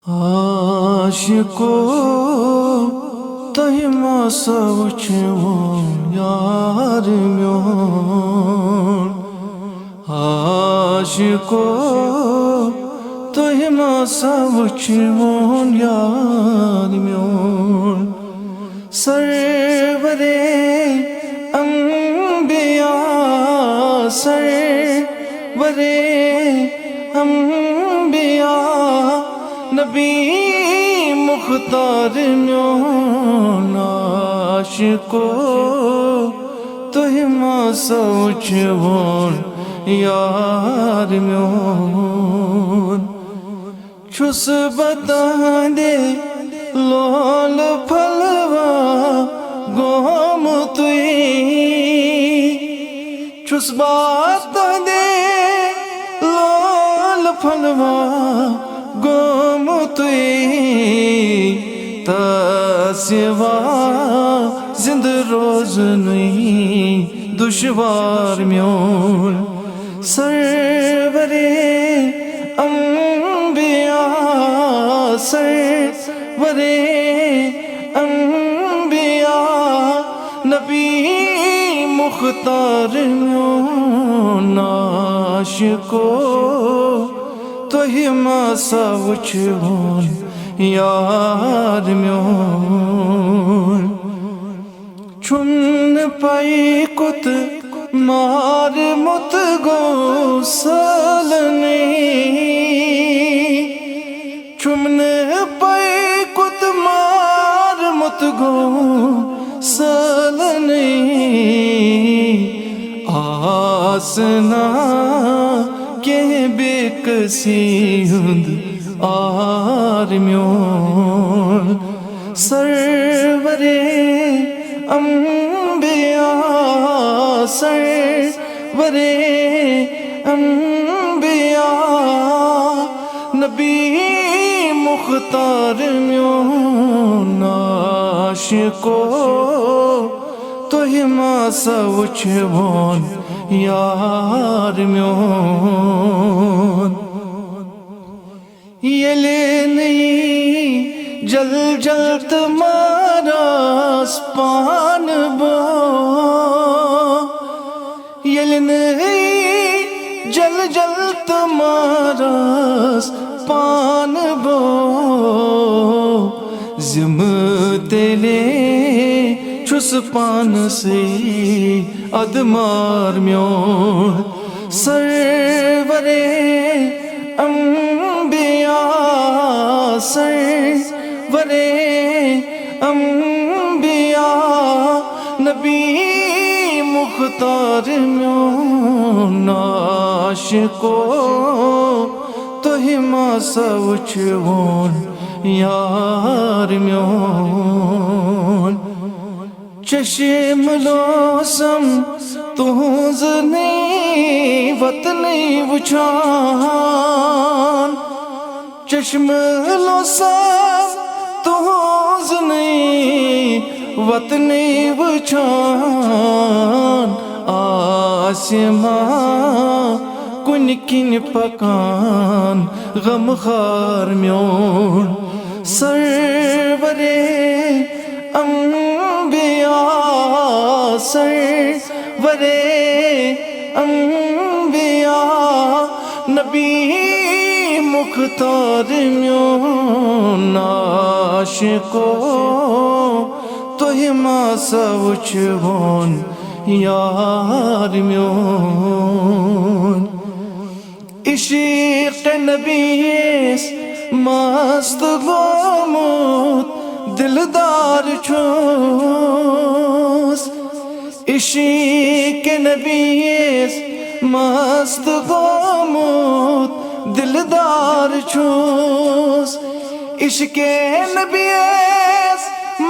आशिको तहि मसा वुचो यार म्योन आशिको तहि मसा वुचो यार म्योन सरवरे अंबिया सरवरे अंबिया नबी मुख्तार म्योन आशिको तुहि मसा वुचोन यार म्योन छुस बता दे लोल फलवा गोम तुई छुस बता दे लोल फलवा गोम तुई तसिवा जिंद रोज नहीं दुश्वार म्योन सरवरे अंबिया सरवरे अंबिया नबी मुख्तार म्योन आशिको तुहि मसा वुचोन यार म्योन छुन पाई कुत मार मुत गो सलने छुमन पाई कुत मार मुत गो सलने आसना के बेकसी हुंद आर म्योन सरवरे अंबिया सरवरे अंबिया नबी मुख्तार म्योन आशिको तुहि मसा वुचोन यार म्योन येले नहीं जल जलत मारास पान बो येले नहीं जल जलत मारास पान बो जिम तेले छुस पान से अदमार म्योन सरवरे अंबिया सरवरे अंबिया नबी मुख्तार म्योन आशिको तुहि मसा वुचोन यार म्योन चश्म लोसम तुझ ने वतने वुचान चश्म लोसम तुझ ने वतने वुचान आसमां कुन किन पकान गमखार म्योन सरवरे अंबिया सरवरे अंबिया नबी मुख्तार म्योन आशिको तुहि मसा वुचोन यार म्योन इश्क़ नबी मस्त गोमुत दिलदार छोस इश्क़ नबी मस्त गोमुत दिलदार छोस इश्क़ नबी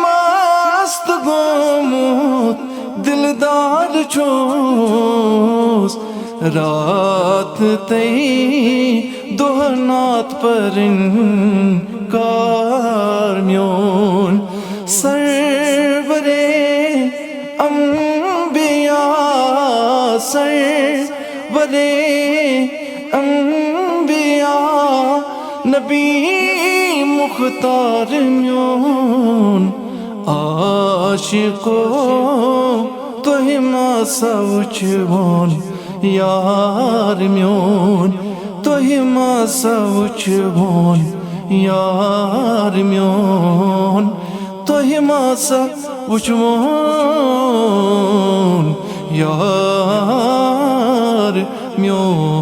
मस्त गोमुत दिलदार छोस रात तई दोहनात परिन कार म्योन सरवरे अंबिया सरवरे अंबिया नबी मुख्तार म्योन आशिको तुहि मासा उछवन यार म्योन तुहि मासा उछवन यार म्योन तुहि मासा उछवन यार म्योन।